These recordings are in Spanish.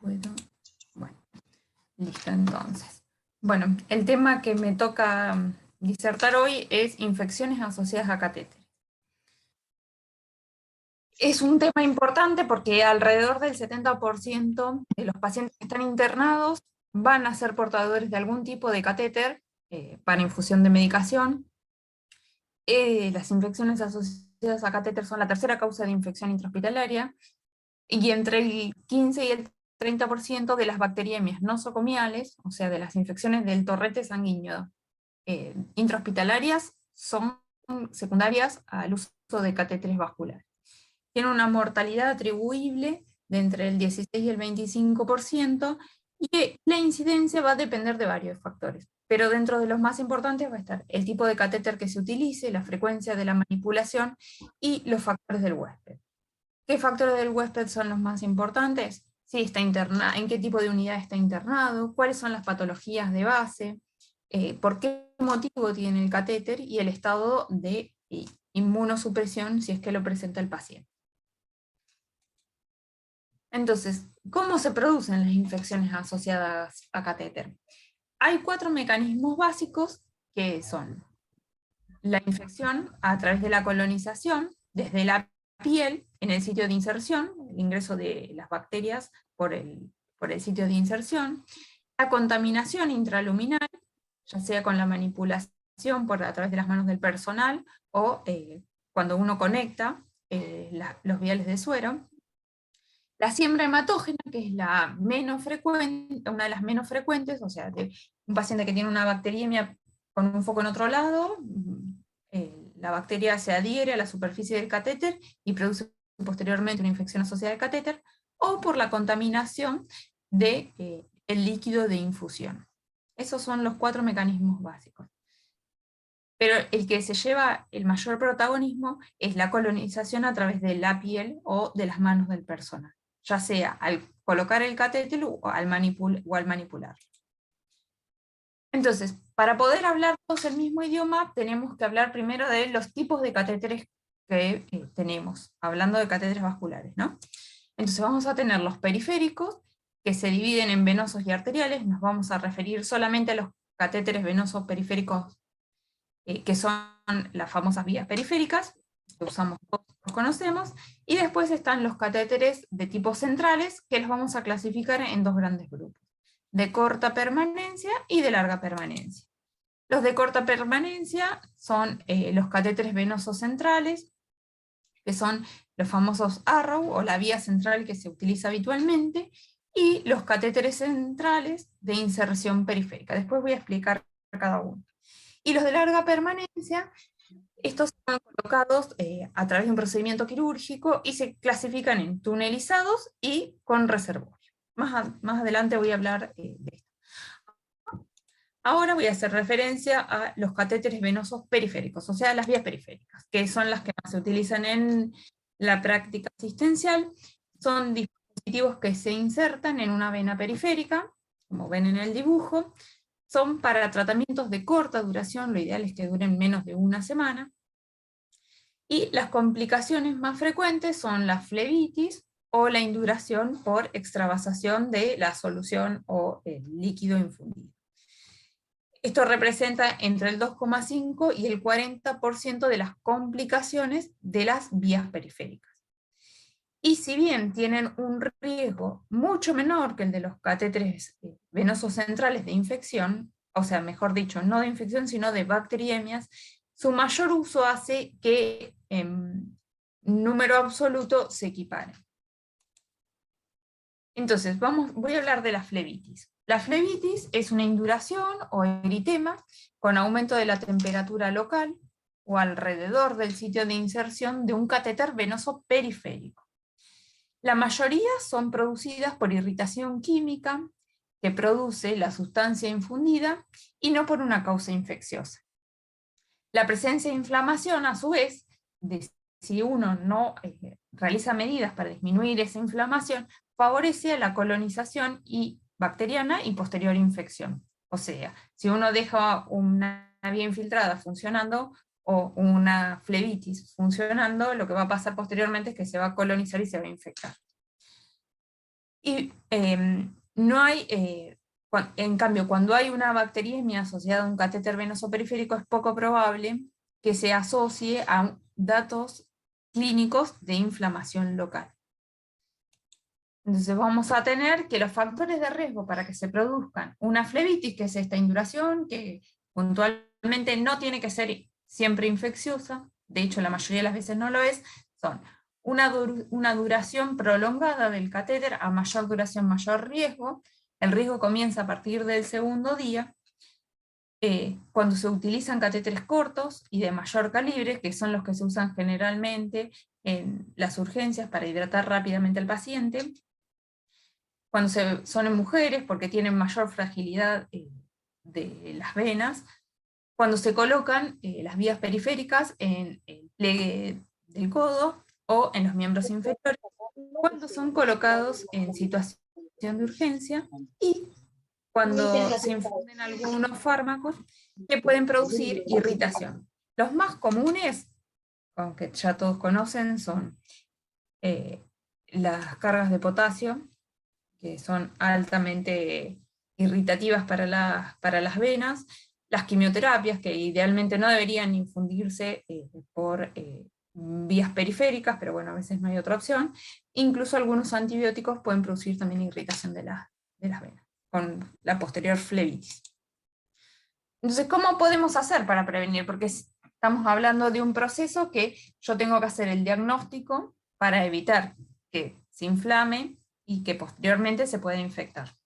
puedo. Bueno, listo entonces. Bueno, el tema que me toca disertar hoy es infecciones asociadas a catéteres. Es un tema importante porque alrededor del 70% de los pacientes que están internados van a ser portadores de algún tipo de catéter para infusión de medicación. Las infecciones asociadas a catéter son la tercera causa de infección intrahospitalaria, y entre el 15 y el 30% de las bacteriemias nosocomiales, o sea, de las infecciones del torrente sanguíneo intrahospitalarias, son secundarias al uso de catéteres vasculares. Tiene una mortalidad atribuible de entre el 16 y el 25%, y la incidencia va a depender de varios factores. Pero dentro de los más importantes va a estar el tipo de catéter que se utilice, la frecuencia de la manipulación y los factores del huésped. ¿Qué factores del huésped son los más importantes? Si está internado, en qué tipo de unidad está internado, cuáles son las patologías de base, por qué motivo tiene el catéter y el estado de inmunosupresión si es que lo presenta el paciente. Entonces, ¿cómo se producen las infecciones asociadas a catéter? Hay 4 mecanismos básicos que son la infección a través de la colonización, desde la piel, en el sitio de inserción, el ingreso de las bacterias por el sitio de inserción, la contaminación intraluminal, ya sea con la manipulación a través de las manos del personal, o cuando uno conecta los viales de suero, la siembra hematógena, que es la menos frecuente, una de las menos frecuentes, o sea, de un paciente que tiene una bacteriemia con un foco en otro lado, la bacteria se adhiere a la superficie del catéter y produce posteriormente una infección asociada al catéter, o por la contaminación del líquido de infusión. Esos son los 4 mecanismos básicos. Pero el que se lleva el mayor protagonismo es la colonización a través de la piel o de las manos del personal, ya sea al colocar el catéter o al manipular. Entonces, para poder hablar todos el mismo idioma, tenemos que hablar primero de los tipos de catéteres que tenemos, hablando de catéteres vasculares, ¿no? Entonces vamos a tener los periféricos, que se dividen en venosos y arteriales. Nos vamos a referir solamente a los catéteres venosos periféricos, que son las famosas vías periféricas, que usamos todos, los conocemos, y después están los catéteres de tipo centrales, que los vamos a clasificar en 2 grandes grupos, de corta permanencia y de larga permanencia. Los de corta permanencia son los catéteres venosos centrales, que son los famosos Arrow, o la vía central que se utiliza habitualmente, y los catéteres centrales de inserción periférica. Después voy a explicar cada uno. Y los de larga permanencia, estos son colocados a través de un procedimiento quirúrgico y se clasifican en tunelizados y con reservorio. Más adelante voy a hablar de esto. Ahora voy a hacer referencia a los catéteres venosos periféricos, o sea, las vías periféricas, que son las que más se utilizan en la práctica asistencial. Son dispositivos que se insertan en una vena periférica, como ven en el dibujo. Son para tratamientos de corta duración, lo ideal es que duren menos de una semana. Y las complicaciones más frecuentes son la flebitis o la induración por extravasación de la solución o el líquido infundido. Esto representa entre el 2,5 y el 40% de las complicaciones de las vías periféricas. Y si bien tienen un riesgo mucho menor que el de los catéteres venosos centrales de infección, o sea, mejor dicho, no de infección, sino de bacteriemias, su mayor uso hace que en número absoluto se equiparen. Entonces, voy a hablar de la flebitis. La flebitis es una induración o eritema con aumento de la temperatura local o alrededor del sitio de inserción de un catéter venoso periférico. La mayoría son producidas por irritación química que produce la sustancia infundida y no por una causa infecciosa. La presencia de inflamación, a su vez, si uno no realiza medidas para disminuir esa inflamación, favorece a la colonización bacteriana y posterior infección. O sea, si uno deja una vía infiltrada funcionando o una flebitis funcionando, lo que va a pasar posteriormente es que se va a colonizar y se va a infectar. Y no hay, en cambio, cuando hay una bacteriemia asociada a un catéter venoso periférico, es poco probable que se asocie a datos clínicos de inflamación local. Entonces vamos a tener que los factores de riesgo para que se produzcan una flebitis, que es esta induración, que puntualmente no tiene que ser siempre infecciosa, de hecho la mayoría de las veces no lo es, son una duración prolongada del catéter, a mayor duración mayor riesgo. El riesgo comienza a partir del segundo día, cuando se utilizan catéteres cortos y de mayor calibre, que son los que se usan generalmente en las urgencias para hidratar rápidamente al paciente, cuando son en mujeres porque tienen mayor fragilidad de las venas, cuando se colocan las vías periféricas en el pliegue del codo o en los miembros inferiores, cuando son colocados en situación de urgencia y cuando se infunden algunos fármacos que pueden producir irritación. Los más comunes, aunque ya todos conocen, son las cargas de potasio, que son altamente irritativas para las venas, las quimioterapias, que idealmente no deberían infundirse por vías periféricas, pero bueno, a veces no hay otra opción. Incluso algunos antibióticos pueden producir también irritación de las venas, con la posterior flebitis. Entonces, ¿cómo podemos hacer para prevenir? Porque estamos hablando de un proceso que yo tengo que hacer el diagnóstico para evitar que se inflame y que posteriormente se pueda infectar.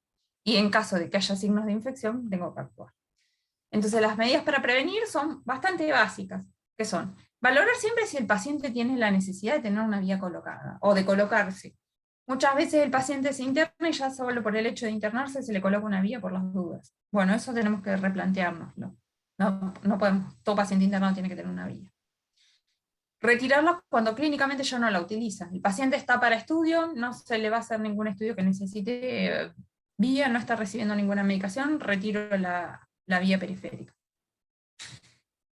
Y en caso de que haya signos de infección, tengo que actuar. Entonces las medidas para prevenir son bastante básicas, que son valorar siempre si el paciente tiene la necesidad de tener una vía colocada, o de colocarse. Muchas veces el paciente se interna y ya solo por el hecho de internarse se le coloca una vía por las dudas. Bueno, eso tenemos que replanteárnoslo. No podemos, todo paciente internado tiene que tener una vía. Retirarla cuando clínicamente ya no la utiliza. El paciente está para estudio, no se le va a hacer ningún estudio que necesite vía, no está recibiendo ninguna medicación, retiro la vía periférica.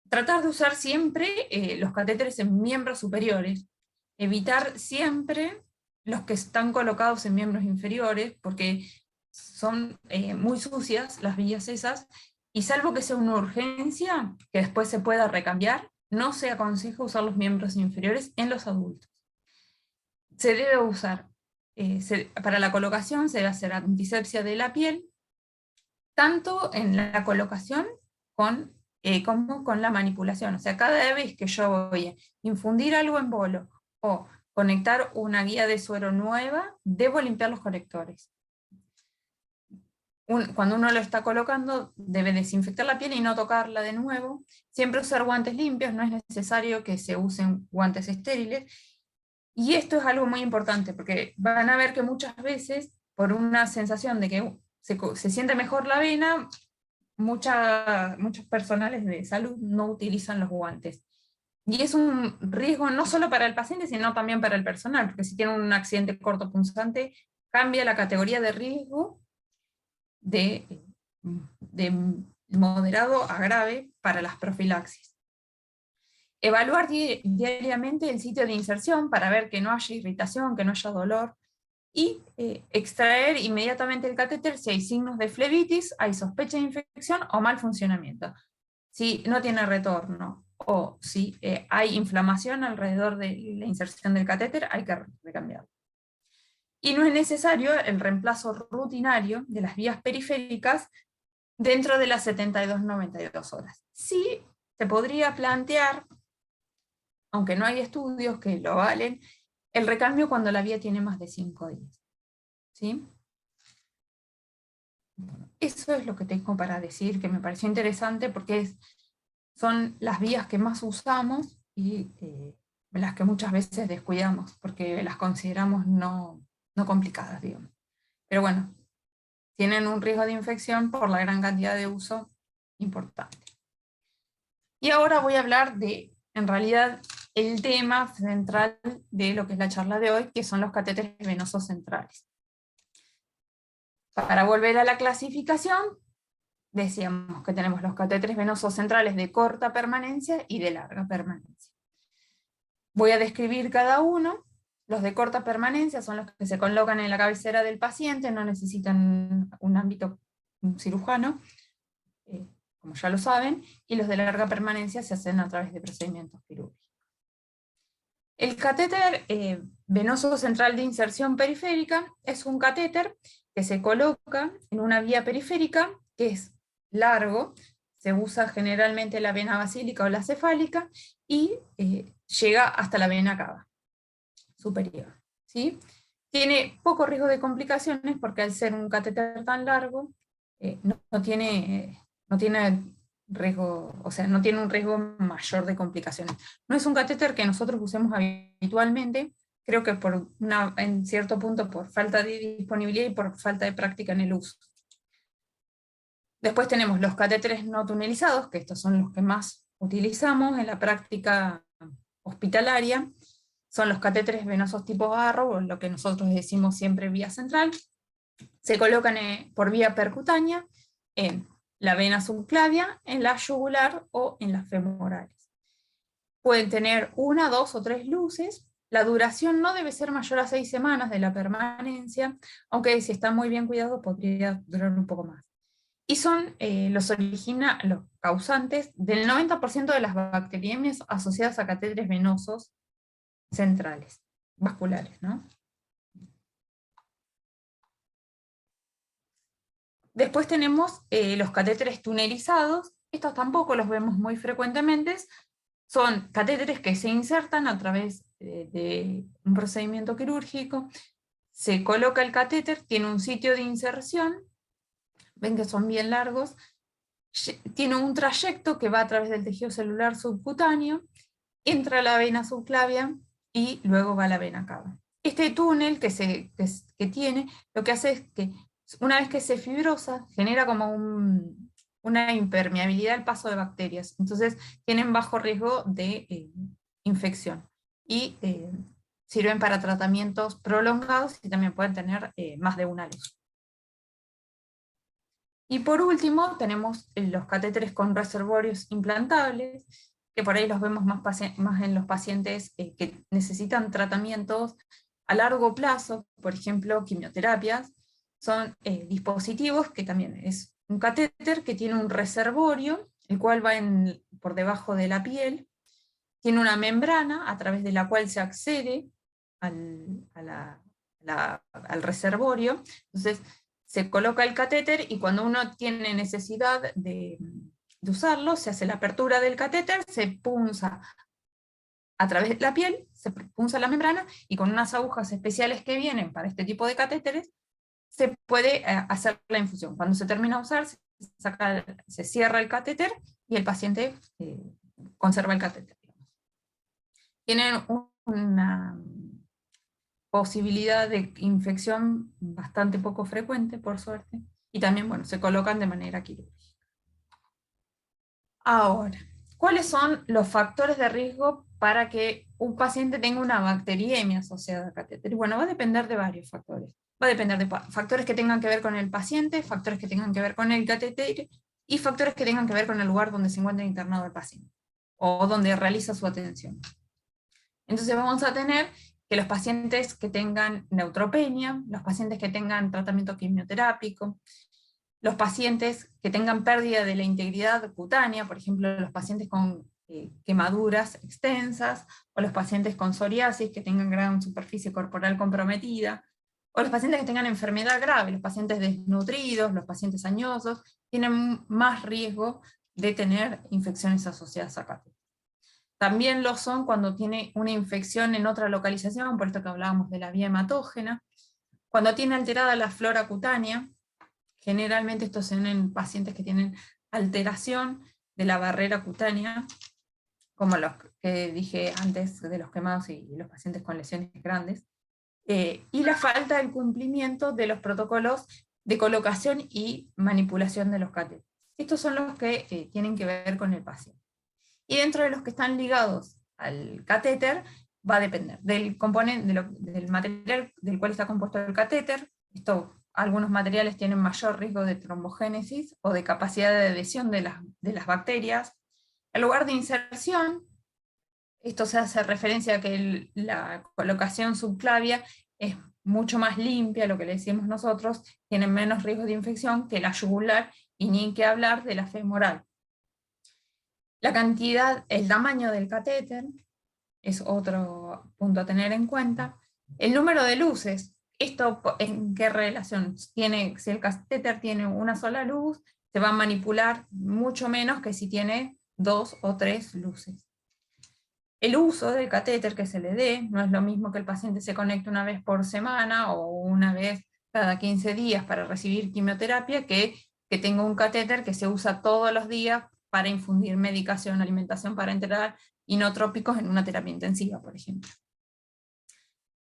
Tratar de usar siempre los catéteres en miembros superiores, evitar siempre los que están colocados en miembros inferiores, porque son muy sucias las vías esas, y salvo que sea una urgencia, que después se pueda recambiar, no se aconseja usar los miembros inferiores en los adultos. Se debe usar, para la colocación se debe hacer antisepsia de la piel, tanto en la colocación como con la manipulación. O sea, cada vez que yo voy a infundir algo en bolo o conectar una guía de suero nueva, debo limpiar los conectores. Cuando uno lo está colocando, debe desinfectar la piel y no tocarla de nuevo. Siempre usar guantes limpios, no es necesario que se usen guantes estériles. Y esto es algo muy importante, porque van a ver que muchas veces, por una sensación de que se siente mejor la vena, muchos personales de salud no utilizan los guantes. Y es un riesgo no solo para el paciente, sino también para el personal, porque si tiene un accidente cortopunzante, cambia la categoría de riesgo de moderado a grave para las profilaxis. Evaluar diariamente el sitio de inserción para ver que no haya irritación, que no haya dolor, y extraer inmediatamente el catéter si hay signos de flebitis, hay sospecha de infección o mal funcionamiento. Si no tiene retorno o si hay inflamación alrededor de la inserción del catéter, hay que recambiarlo. Y no es necesario el reemplazo rutinario de las vías periféricas dentro de las 72-92 horas. Sí se podría plantear, aunque no hay estudios que lo valen, el recambio cuando la vía tiene más de 5 días. ¿Sí? Eso es lo que tengo para decir, que me pareció interesante porque son las vías que más usamos y las que muchas veces descuidamos, porque las consideramos no complicadas, digamos. Pero bueno, tienen un riesgo de infección por la gran cantidad de uso importante. Y ahora voy a hablar de, en realidad, el tema central de lo que es la charla de hoy, que son los catéteres venosos centrales. Para volver a la clasificación, decíamos que tenemos los catéteres venosos centrales de corta permanencia y de larga permanencia. Voy a describir cada uno, Los de corta permanencia son los que se colocan en la cabecera del paciente, no necesitan un ámbito cirujano, como ya lo saben, y los de larga permanencia se hacen a través de procedimientos quirúrgicos. El catéter venoso central de inserción periférica es un catéter que se coloca en una vía periférica que es largo, se usa generalmente la vena basílica o la cefálica, y llega hasta la vena cava superior, ¿sí? Tiene poco riesgo de complicaciones porque al ser un catéter tan largo, no tiene riesgo, o sea, no tiene un riesgo mayor de complicaciones. No es un catéter que nosotros usemos habitualmente, creo que en cierto punto por falta de disponibilidad y por falta de práctica en el uso. Después tenemos los catéteres no tunelizados, que estos son los que más utilizamos en la práctica hospitalaria. Son los catéteres venosos tipo barro, o lo que nosotros decimos siempre vía central. Se colocan por vía percutánea en la vena subclavia, en la yugular o en las femorales. Pueden tener 1, 2 o 3 luces. La duración no debe ser mayor a 6 semanas de la permanencia, aunque si está muy bien cuidado podría durar un poco más. Y son los causantes del 90% de las bacteriemias asociadas a catéteres venosos centrales, vasculares, ¿no? Después tenemos los catéteres tunelizados. Estos tampoco los vemos muy frecuentemente. Son catéteres que se insertan a través de un procedimiento quirúrgico. Se coloca el catéter, tiene un sitio de inserción, ven que son bien largos, tiene un trayecto que va a través del tejido celular subcutáneo, entra a la vena subclavia y luego va a la vena cava. Este túnel que tiene, lo que hace es que una vez que se fibrosa, genera como una impermeabilidad al paso de bacterias. Entonces tienen bajo riesgo de infección. Y sirven para tratamientos prolongados y también pueden tener más de una luz. Y por último tenemos los catéteres con reservorios implantables, que por ahí los vemos más en los pacientes que necesitan tratamientos a largo plazo, por ejemplo, quimioterapias. Son dispositivos que también es un catéter que tiene un reservorio, el cual va por debajo de la piel, tiene una membrana a través de la cual se accede al reservorio. Entonces se coloca el catéter y cuando uno tiene necesidad de usarlo, se hace la apertura del catéter, se punza a través de la piel, se punza la membrana, y con unas agujas especiales que vienen para este tipo de catéteres, se puede hacer la infusión. Cuando se termina de usar, se cierra el catéter y el paciente conserva el catéter. Tienen una posibilidad de infección bastante poco frecuente, por suerte, y también, bueno, se colocan de manera quirúrgica. Ahora, ¿cuáles son los factores de riesgo para que un paciente tenga una bacteriemia asociada a catéter? Bueno, va a depender de varios factores. Va a depender de factores que tengan que ver con el paciente, factores que tengan que ver con el catéter, y factores que tengan que ver con el lugar donde se encuentra internado el paciente, o donde realiza su atención. Entonces vamos a tener que los pacientes que tengan neutropenia, los pacientes que tengan tratamiento quimioterápico, los pacientes que tengan pérdida de la integridad cutánea, por ejemplo, los pacientes con quemaduras extensas, o los pacientes con psoriasis que tengan gran superficie corporal comprometida, o los pacientes que tengan enfermedad grave, los pacientes desnutridos, los pacientes añosos, tienen más riesgo de tener infecciones asociadas a catéter. También lo son cuando tiene una infección en otra localización, por esto que hablábamos de la vía hematógena, cuando tiene alterada la flora cutánea. Generalmente estos son en pacientes que tienen alteración de la barrera cutánea, como los que dije antes de los quemados y los pacientes con lesiones grandes, y la falta del cumplimiento de los protocolos de colocación y manipulación de los catéteres. Estos son los que tienen que ver con el paciente. Y dentro de los que están ligados al catéter, va a depender del componente, del material del cual está compuesto el catéter. Algunos materiales tienen mayor riesgo de trombogénesis o de capacidad de adhesión de las bacterias. El lugar de inserción, Esto se hace referencia a que la colocación subclavia es mucho más limpia, lo que le decimos nosotros, tiene menos riesgo de infección que la yugular, y ni que hablar de la femoral. La cantidad, el tamaño del catéter es otro punto a tener en cuenta. El número de luces, ¿esto en qué relación tiene? Si el catéter tiene una sola luz, se va a manipular mucho menos que si tiene 2 o 3 luces. El uso del catéter que se le dé, no es lo mismo que el paciente se conecte una vez por semana o una vez cada 15 días para recibir quimioterapia, que tenga un catéter que se usa todos los días para infundir medicación, alimentación para parenteral inotrópicos en una terapia intensiva, por ejemplo.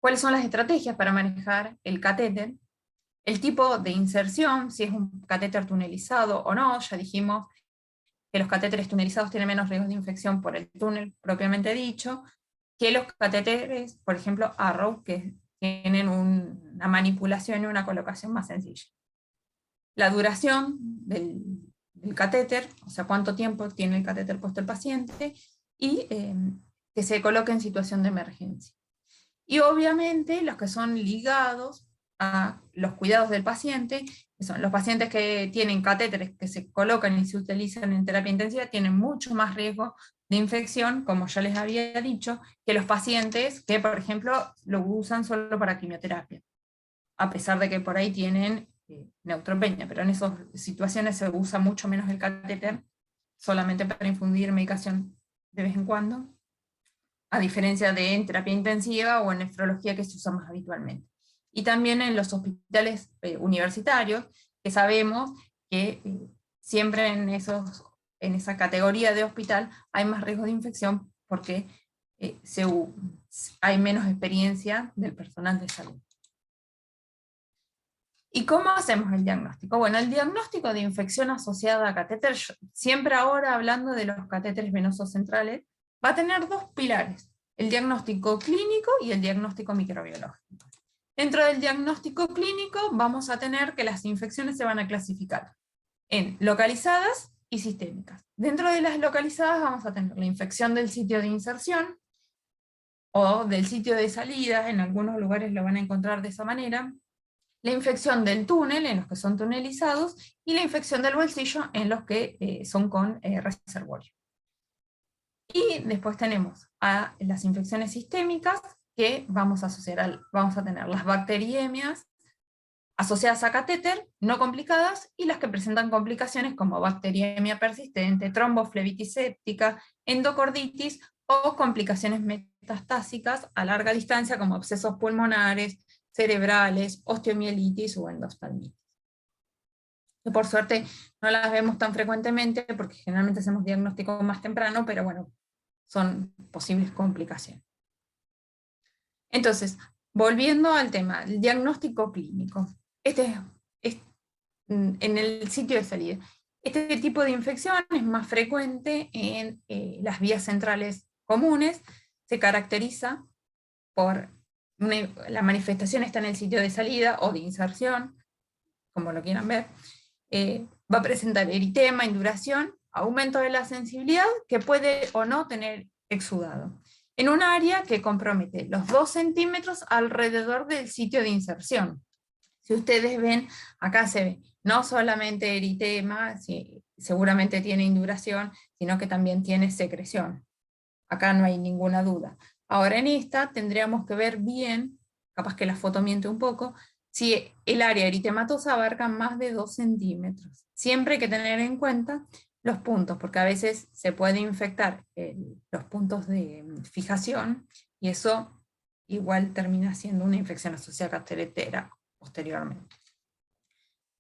¿Cuáles son las estrategias para manejar el catéter? El tipo de inserción, si es un catéter tunelizado o no, ya dijimos que los catéteres tunelizados tienen menos riesgos de infección por el túnel propiamente dicho, que los catéteres, por ejemplo, Arrow, que tienen una manipulación y una colocación más sencilla. La duración del catéter, o sea, cuánto tiempo tiene el catéter puesto el paciente, y que se coloque en situación de emergencia. Y obviamente los que son ligados a los cuidados del paciente, que son los pacientes que tienen catéteres que se colocan y se utilizan en terapia intensiva, tienen mucho más riesgo de infección, como ya les había dicho, que los pacientes que, por ejemplo, lo usan solo para quimioterapia, a pesar de que por ahí tienen neutropenia, pero en esas situaciones se usa mucho menos el catéter, solamente para infundir medicación de vez en cuando, a diferencia de en terapia intensiva o en nefrología, que se usa más habitualmente. Y también en los hospitales universitarios, que sabemos que siempre en esa categoría de hospital hay más riesgo de infección porque hay menos experiencia del personal de salud. ¿Y cómo hacemos el diagnóstico? Bueno, el diagnóstico de infección asociada a catéter, siempre ahora hablando de los catéteres venosos centrales, va a tener dos pilares: el diagnóstico clínico y el diagnóstico microbiológico. Dentro del diagnóstico clínico vamos a tener que las infecciones se van a clasificar en localizadas y sistémicas. Dentro de las localizadas vamos a tener la infección del sitio de inserción o del sitio de salida, en algunos lugares lo van a encontrar de esa manera, la infección del túnel, en los que son tunelizados, y la infección del bolsillo, en los que son con reservorio. Y después tenemos a las infecciones sistémicas, que vamos a tener las bacteriemias asociadas a catéter, no complicadas, y las que presentan complicaciones como bacteriemia persistente, tromboflebitis séptica, endocarditis, o complicaciones metastásicas a larga distancia como abscesos pulmonares, cerebrales, osteomielitis o endoftalmitis. Que por suerte no las vemos tan frecuentemente porque generalmente hacemos diagnóstico más temprano, pero bueno, son posibles complicaciones. Entonces, volviendo al tema, el diagnóstico clínico. Este es en el sitio de salida. Este tipo de infección es más frecuente en las vías centrales comunes, se caracteriza por la manifestación está en el sitio de salida o de inserción, como lo quieran ver, va a presentar eritema, induración, aumento de la sensibilidad, que puede o no tener exudado, en un área que compromete los 2 centímetros alrededor del sitio de inserción. Si ustedes ven, acá se ve no solamente eritema, seguramente tiene induración, sino que también tiene secreción. Acá no hay ninguna duda. Ahora en esta tendríamos que ver bien, capaz que la foto miente un poco, si el área eritematosa abarca más de 2 centímetros. Siempre hay que tener en cuenta los puntos, porque a veces se puede infectar los puntos de fijación, y eso igual termina siendo una infección asociada a catéter posteriormente.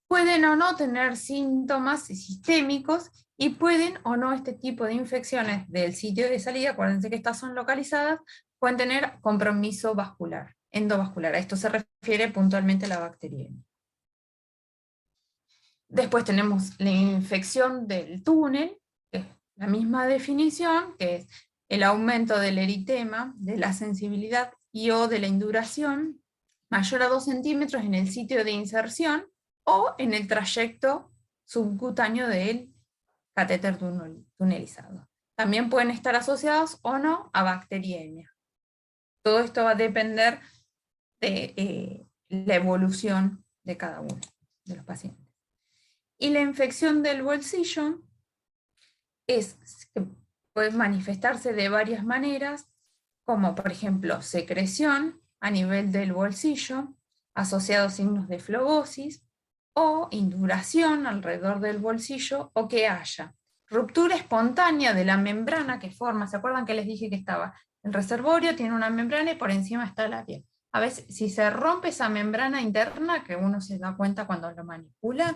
Pueden o no tener síntomas sistémicos, y pueden o no este tipo de infecciones del sitio de salida, acuérdense que estas son localizadas, pueden tener compromiso vascular, endovascular. A esto se refiere puntualmente la bacteriemia. Después tenemos la infección del túnel, que es la misma definición, que es el aumento del eritema, de la sensibilidad y o de la induración mayor a 2 centímetros en el sitio de inserción o en el trayecto subcutáneo del catéter tunelizado. También pueden estar asociados o no a bacteriemia. Todo esto va a depender de la evolución de cada uno de los pacientes. Y la infección del bolsillo puede manifestarse de varias maneras, como por ejemplo secreción a nivel del bolsillo, asociado a signos de flebosis, o induración alrededor del bolsillo, o que haya ruptura espontánea de la membrana que forma. ¿Se acuerdan que les dije que estaba el reservorio, tiene una membrana y por encima está la piel? A veces, si se rompe esa membrana interna, que uno se da cuenta cuando lo manipula,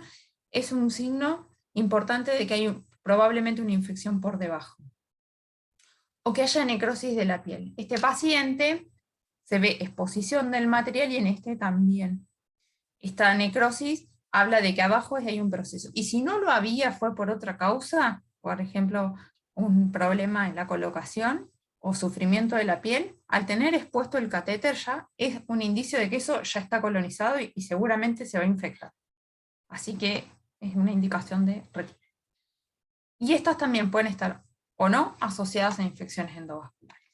es un signo importante de que hay probablemente una infección por debajo. O que haya necrosis de la piel. Este paciente se ve exposición del material y en este también. Esta necrosis habla de que abajo hay un proceso. Y si no lo había, fue por otra causa, por ejemplo, un problema en la colocación o sufrimiento de la piel, al tener expuesto el catéter ya es un indicio de que eso ya está colonizado y seguramente se va a infectar. Así que es una indicación de retiro. Y estas también pueden estar o no asociadas a infecciones endovasculares.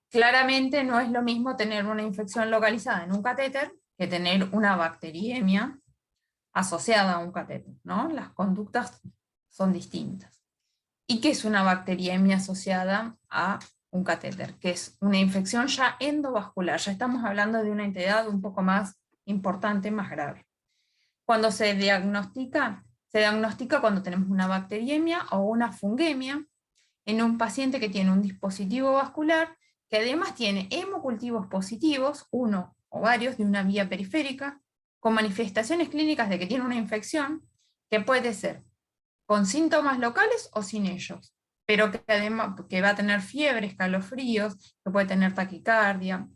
Claramente no es lo mismo tener una infección localizada en un catéter que tener una bacteriemia asociada a un catéter, ¿no? Las conductas son distintas. ¿Y qué es una bacteriemia asociada a un catéter? Que es una infección ya endovascular, ya estamos hablando de una entidad un poco más importante, más grave. Cuando se diagnostica cuando tenemos una bacteriemia o una fungemia en un paciente que tiene un dispositivo vascular que además tiene hemocultivos positivos, uno o varios de una vía periférica, con manifestaciones clínicas de que tiene una infección, que puede ser con síntomas locales o sin ellos, pero que además que va a tener fiebre, escalofríos, que puede tener taquicardia,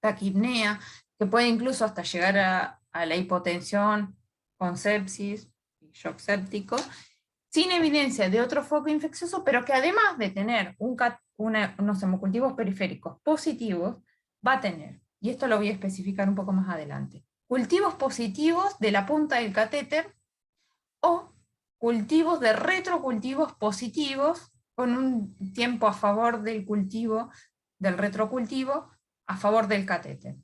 taquipnea, que puede incluso hasta llegar a la hipotensión con sepsis, shock séptico, sin evidencia de otro foco infeccioso, pero que además de tener unos hemocultivos periféricos positivos, va a tener, y esto lo voy a especificar un poco más adelante, cultivos positivos de la punta del catéter o cultivos de retrocultivos positivos con un tiempo a favor del cultivo, del retrocultivo, a favor del catéter.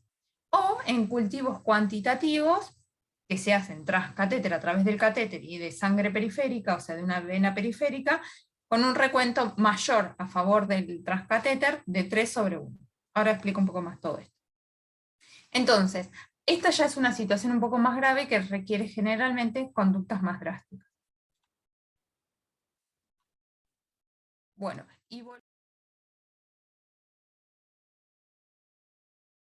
O en cultivos cuantitativos que se hacen tras catéter, a través del catéter y de sangre periférica, o sea, de una vena periférica, con un recuento mayor a favor del transcatéter de 3/1. Ahora explico un poco más todo esto. Entonces, esta ya es una situación un poco más grave que requiere generalmente conductas más drásticas. Bueno, y